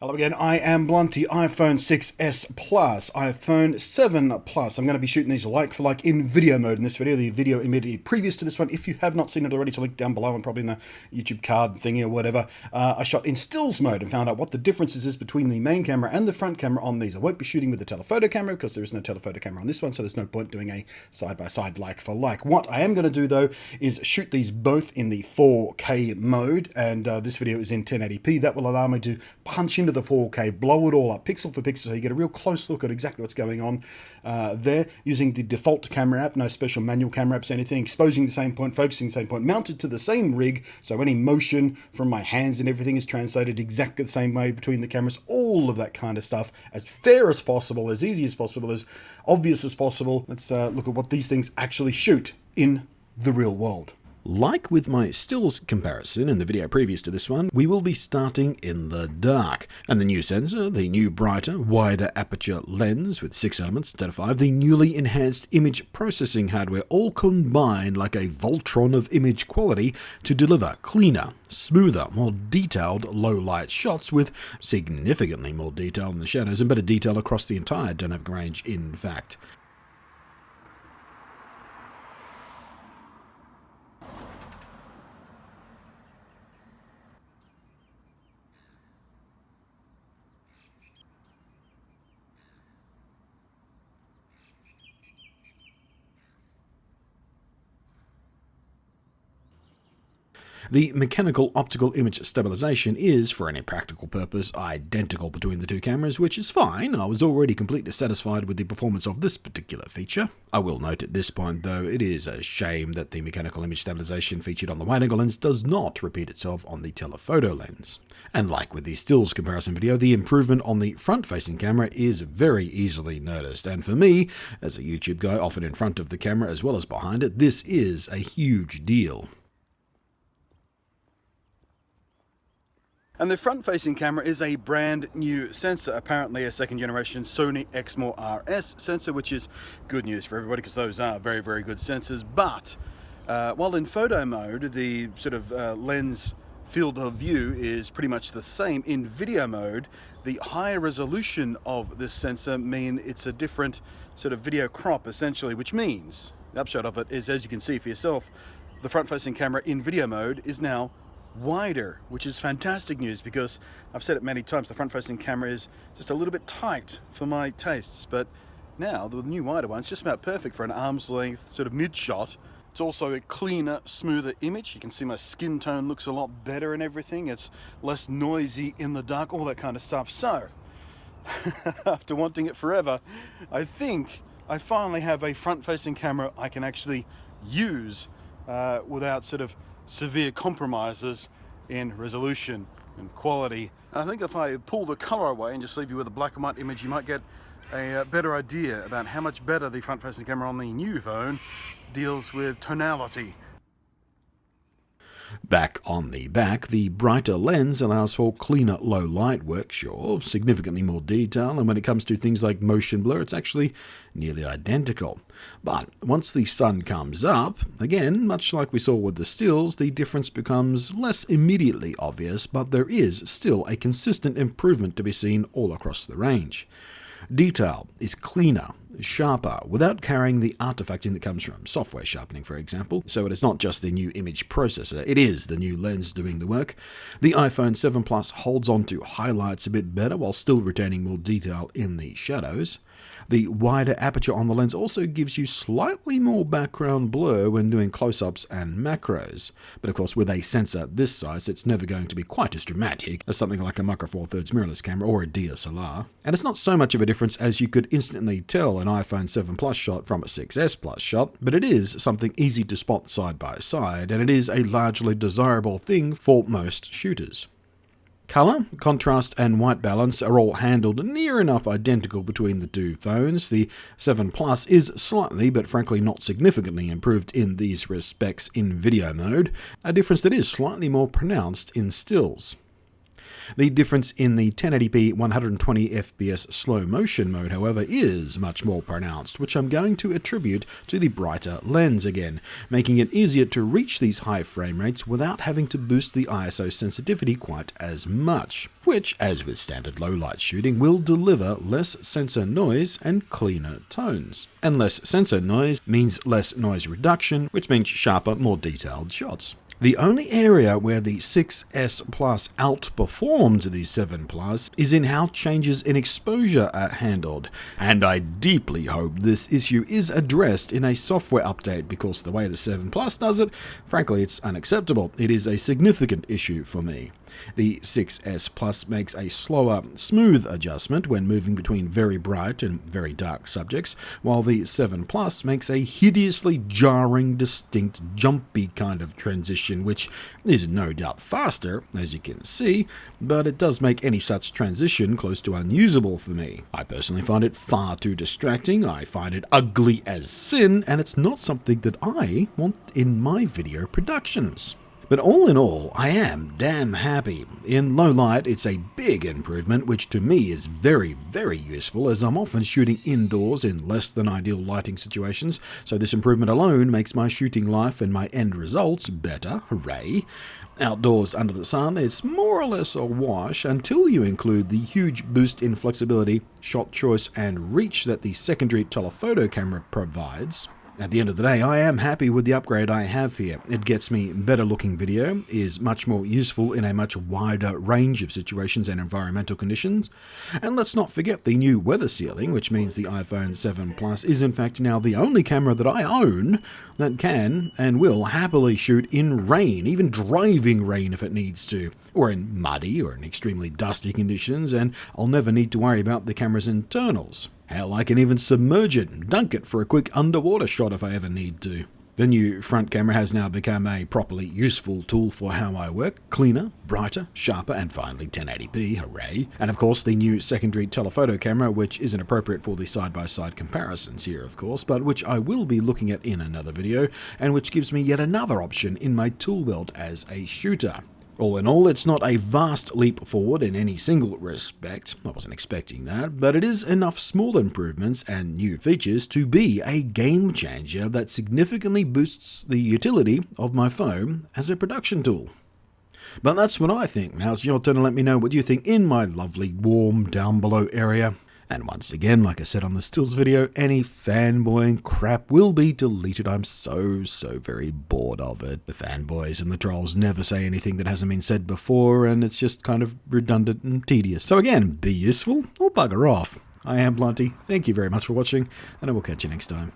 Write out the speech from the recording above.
Hello again, I am Blunty, iPhone 6s Plus, iPhone 7 Plus. I'm going to be shooting these like for like in video mode in this video, the video immediately previous to this one. If you have not seen it already, it's a link down below and probably in the YouTube card thingy or whatever. I shot in stills mode and found out what the differences is between the main camera and the front camera on these. I won't be shooting with the telephoto camera because there is no telephoto camera on this one, so there's no point doing a side-by-side like for like. What I am going to do though is shoot these both in the 4K mode, and this video is in 1080p. That will allow me to punch into the 4K, blow it all up pixel for pixel so you get a real close look at exactly what's going on there, using the default camera app, no special manual camera apps or anything, exposing the same point, focusing the same point, mounted to the same rig, so any motion from my hands and everything is translated exactly the same way between the cameras, all of that kind of stuff, as fair as possible, as easy as possible, as obvious as possible. Let's look at what these things actually shoot in the real world. Like with my stills comparison in the video previous to this one, we will be starting in the dark. And the new sensor, the new brighter, wider aperture lens with 6 elements instead of 5, the newly enhanced image processing hardware all combine like a Voltron of image quality to deliver cleaner, smoother, more detailed low-light shots with significantly more detail in the shadows and better detail across the entire dynamic range in fact. The mechanical optical image stabilization is, for any practical purpose, identical between the two cameras, which is fine. I was already completely satisfied with the performance of this particular feature. I will note at this point, though, it is a shame that the mechanical image stabilization featured on the wide-angle lens does not repeat itself on the telephoto lens. And like with the stills comparison video, the improvement on the front-facing camera is very easily noticed. And for me, as a YouTube guy often in front of the camera as well as behind it, this is a huge deal. And the front-facing camera is a brand new sensor, apparently a second generation Sony Exmor RS sensor, which is good news for everybody because those are very, very good sensors. But while in photo mode, the sort of lens field of view is pretty much the same, in video mode, the higher resolution of this sensor mean it's a different sort of video crop essentially, which means the upshot of it is, as you can see for yourself, the front-facing camera in video mode is now wider, which is fantastic news because I've said it many times, the front-facing camera is just a little bit tight for my tastes, but now the new wider one's just about perfect for an arm's length sort of mid shot. It's also a cleaner, smoother image. You can see my skin tone looks a lot better and everything. It's less noisy in the dark, all that kind of stuff. So after wanting it forever, I think I finally have a front-facing camera I can actually use without sort of severe compromises in resolution and quality. And I think if I pull the color away and just leave you with a black and white image, you might get a better idea about how much better the front-facing camera on the new phone deals with tonality. Back on the back, the brighter lens allows for cleaner low light work, sure, significantly more detail, and when it comes to things like motion blur, it's actually nearly identical. But once the sun comes up, again, much like we saw with the stills, the difference becomes less immediately obvious, but there is still a consistent improvement to be seen all across the range. Detail is cleaner, sharper, without carrying the artifacting that comes from software sharpening, for example. So it is not just the new image processor, it is the new lens doing the work. The iPhone 7 Plus holds on to highlights a bit better while still retaining more detail in the shadows. The wider aperture on the lens also gives you slightly more background blur when doing close-ups and macros. But of course, with a sensor this size, it's never going to be quite as dramatic as something like a Micro Four Thirds mirrorless camera or a DSLR. And it's not so much of a difference as you could instantly tell an iPhone 7 Plus shot from a 6s Plus shot, but it is something easy to spot side by side, and it is a largely desirable thing for most shooters. Color, contrast, and white balance are all handled near enough identical between the two phones. The 7 Plus is slightly, but frankly not significantly improved in these respects in video mode, a difference that is slightly more pronounced in stills. The difference in the 1080p 120 FPS slow motion mode, however, is much more pronounced, which I'm going to attribute to the brighter lens again, making it easier to reach these high frame rates without having to boost the ISO sensitivity quite as much, which, as with standard low light shooting, will deliver less sensor noise and cleaner tones. And less sensor noise means less noise reduction, which means sharper, more detailed shots. The only area where the 6S Plus outperforms the 7 Plus is in how changes in exposure are handled, and I deeply hope this issue is addressed in a software update, because the way the 7 Plus does it, frankly, it's unacceptable. It is a significant issue for me. The 6S Plus makes a slower, smooth adjustment when moving between very bright and very dark subjects, while the 7 Plus makes a hideously jarring, distinct, jumpy kind of transition, which is no doubt faster, as you can see, but it does make any such transition close to unusable for me. I personally find it far too distracting, I find it ugly as sin, and it's not something that I want in my video productions. But all in all, I am damn happy. In low light, it's a big improvement, which to me is very, very useful, as I'm often shooting indoors in less than ideal lighting situations, so this improvement alone makes my shooting life and my end results better, hooray. Outdoors under the sun, it's more or less a wash until you include the huge boost in flexibility, shot choice, and reach that the secondary telephoto camera provides. At the end of the day, I am happy with the upgrade I have here. It gets me better looking video, is much more useful in a much wider range of situations and environmental conditions. And let's not forget the new weather sealing, which means the iPhone 7 Plus is in fact now the only camera that I own that can and will happily shoot in rain, even driving rain if it needs to, or in muddy or in extremely dusty conditions, and I'll never need to worry about the camera's internals. Hell, I can even submerge it and dunk it for a quick underwater shot if I ever need to. The new front camera has now become a properly useful tool for how I work. Cleaner, brighter, sharper, and finally 1080p, hooray. And of course the new secondary telephoto camera, which isn't appropriate for the side-by-side comparisons here of course, but which I will be looking at in another video, and which gives me yet another option in my tool belt as a shooter. All in all, it's not a vast leap forward in any single respect, I wasn't expecting that, but it is enough small improvements and new features to be a game changer that significantly boosts the utility of my phone as a production tool. But that's what I think. Now it's your turn to let me know what you think in my lovely warm down below area. And once again, like I said on the stills video, any fanboying crap will be deleted. I'm so very bored of it. The fanboys and the trolls never say anything that hasn't been said before, and it's just kind of redundant and tedious. So again, be useful or bugger off. I am Blunty, thank you very much for watching, and I will catch you next time.